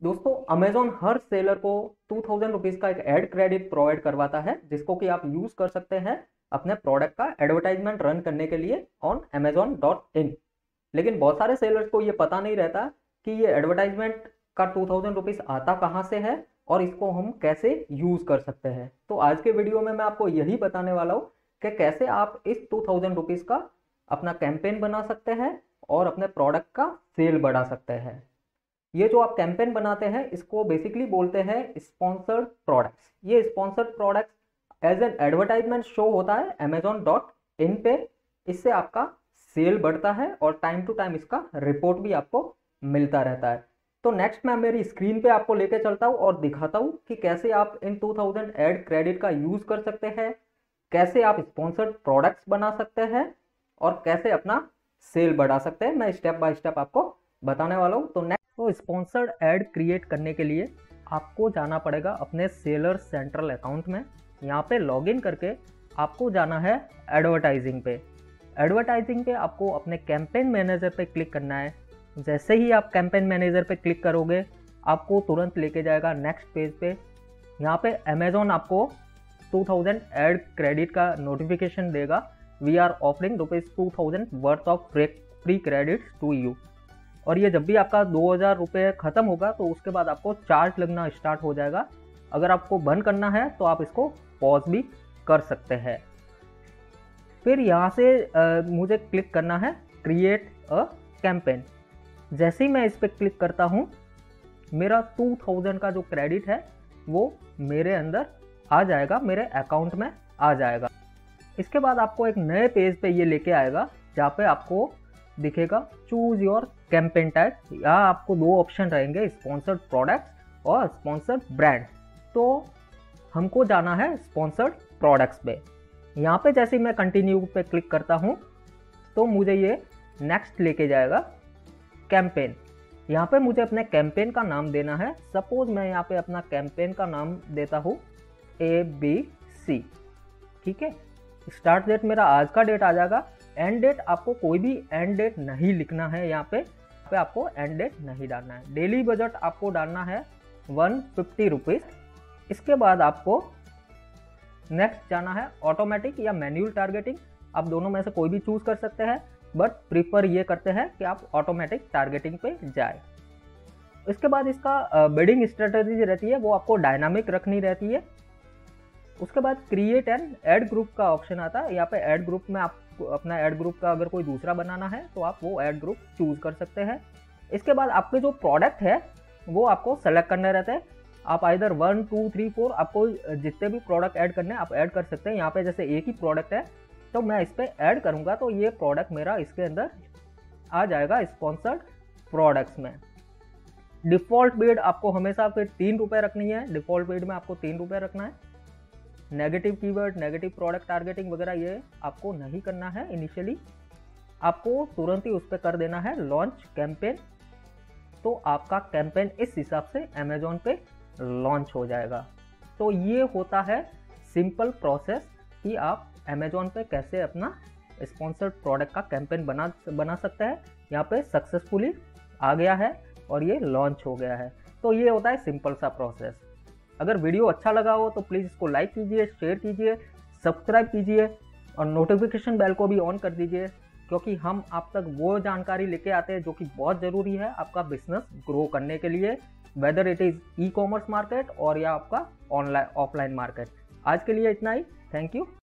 दोस्तों अमेजोन हर सेलर को 2000 रुपीज़ का एक ऐड क्रेडिट प्रोवाइड करवाता है जिसको कि आप यूज़ कर सकते हैं अपने प्रोडक्ट का एडवर्टाइजमेंट रन करने के लिए ऑन amazon.in। लेकिन बहुत सारे सेलर्स को ये पता नहीं रहता कि ये एडवर्टाइजमेंट का 2000 रुपीज़ आता कहाँ से है और इसको हम कैसे यूज़ कर सकते हैं। तो आज के वीडियो में मैं आपको यही बताने वाला हूँ कि कैसे आप इस 2000 रुपीज़ का अपना कैंपेन बना सकते हैं और अपने प्रोडक्ट का सेल बढ़ा सकते हैं। ये जो आप कैंपेन बनाते हैं इसको बेसिकली बोलते हैं स्पॉन्सर्ड प्रोडक्ट्स। ये sponsored products as an advertisement show होता है amazon.in पे। इससे आपका सेल बढ़ता है और टाइम टू टाइम इसका रिपोर्ट भी आपको मिलता रहता है। तो नेक्स्ट मैं मेरी स्क्रीन पे आपको लेके चलता हूँ और दिखाता हूँ कि कैसे आप इन 2000 एड क्रेडिट का यूज़ कर सकते हैं, कैसे आप स्पॉन्सर्ड प्रोडक्ट्स बना सकते हैं और कैसे अपना सेल बढ़ा सकते हैं। मैं स्टेप बाय स्टेप आपको बताने वाला हूँ। तो स्पॉन्सर्ड ऐड क्रिएट करने के लिए आपको जाना पड़ेगा अपने सेलर सेंट्रल अकाउंट में। यहाँ पे लॉगिन करके आपको जाना है एडवर्टाइजिंग पे। एडवर्टाइजिंग पे आपको अपने कैंपेन मैनेजर पे क्लिक करना है। जैसे ही आप कैंपेन मैनेजर पे क्लिक करोगे आपको तुरंत लेके जाएगा नेक्स्ट पेज पे। यहाँ पे अमेजोन आपको 2000 ऐड क्रेडिट का नोटिफिकेशन देगा। We are offering ₹2000 worth of free credit to you. और ये जब भी आपका 2000 रुपये ख़त्म होगा तो उसके बाद आपको चार्ज लगना स्टार्ट हो जाएगा। अगर आपको बंद करना है तो आप इसको पॉज भी कर सकते हैं। फिर यहाँ से मुझे क्लिक करना है क्रिएट अ कैंपेन। जैसे ही मैं इस पर क्लिक करता हूँ मेरा 2000 का जो क्रेडिट है वो मेरे अंदर आ जाएगा, मेरे अकाउंट में आ जाएगा। इसके बाद आपको एक नए पेज पे ये लेके आएगा जहाँ पे आपको दिखेगा चूज योर कैंपेन टाइप। यहाँ आपको दो ऑप्शन रहेंगे, स्पॉन्सर्ड प्रोडक्ट्स और स्पॉन्सर्ड ब्रांड। तो हमको जाना है स्पॉन्सर्ड प्रोडक्ट्स पे। यहाँ पे जैसे ही मैं कंटिन्यू पे क्लिक करता हूँ तो मुझे ये नेक्स्ट लेके जाएगा कैंपेन। यहाँ पे मुझे अपने कैंपेन का नाम देना है। सपोज मैं यहाँ पे अपना कैंपेन का नाम देता हूँ ABC। ठीक है, स्टार्ट डेट मेरा आज का डेट आ जाएगा। एंड डेट आपको कोई भी एंड डेट नहीं लिखना है। यहाँ पे आपको एंड डेट नहीं डालना है। डेली बजट आपको डालना है 150 रुपीज़। इसके बाद आपको नेक्स्ट जाना है ऑटोमेटिक या मैन्युअल टारगेटिंग। आप दोनों में से कोई भी चूज कर सकते हैं, बट प्रीफर ये करते हैं कि आप ऑटोमेटिक टारगेटिंग पे जाए। इसके बाद इसका बिडिंग स्ट्रेटेजी रहती है वो आपको डायनामिक रखनी रहती है। उसके बाद क्रिएट एंड ऐड ग्रुप का ऑप्शन आता है। यहाँ पे ऐड ग्रुप में आप अपना ऐड ग्रुप का अगर कोई दूसरा बनाना है तो आप वो ऐड ग्रुप चूज कर सकते हैं। इसके बाद आपके जो प्रोडक्ट है वो आपको सेलेक्ट करने रहते हैं। आप आइदर 1 2 3 4 आपको जितने भी प्रोडक्ट ऐड करने हैं आप ऐड कर सकते हैं। यहाँ पे जैसे एक ही प्रोडक्ट है तो मैं इस पर ऐड करूँगा तो ये प्रोडक्ट मेरा इसके अंदर आ जाएगा स्पॉन्सर्ड प्रोडक्ट्स में। डिफ़ॉल्ट बिड आपको हमेशा फिर 3 रुपये रखनी है। डिफ़ॉल्ट बिड में आपको 3 रुपये रखना है। Negative keyword, negative product targeting वगैरह ये आपको नहीं करना है। इनिशियली आपको तुरंत ही उस पर कर देना है लॉन्च कैंपेन। तो आपका कैंपेन इस हिसाब से अमेजोन पे लॉन्च हो जाएगा। तो ये होता है सिंपल प्रोसेस कि आप अमेजोन पे कैसे अपना स्पॉन्सर्ड प्रोडक्ट का कैंपेन बना सकते हैं। यहाँ पे सक्सेसफुली आ गया है और ये लॉन्च हो गया है। तो ये होता है सिंपल सा प्रोसेस। अगर वीडियो अच्छा लगा हो तो प्लीज़ इसको लाइक कीजिए, शेयर कीजिए, सब्सक्राइब कीजिए और नोटिफिकेशन बेल को भी ऑन कर दीजिए, क्योंकि हम आप तक वो जानकारी लेके आते हैं जो कि बहुत ज़रूरी है आपका बिजनेस ग्रो करने के लिए, whether it is e commerce market और या आपका ऑनलाइन ऑफलाइन मार्केट। आज के लिए इतना ही। Thank you.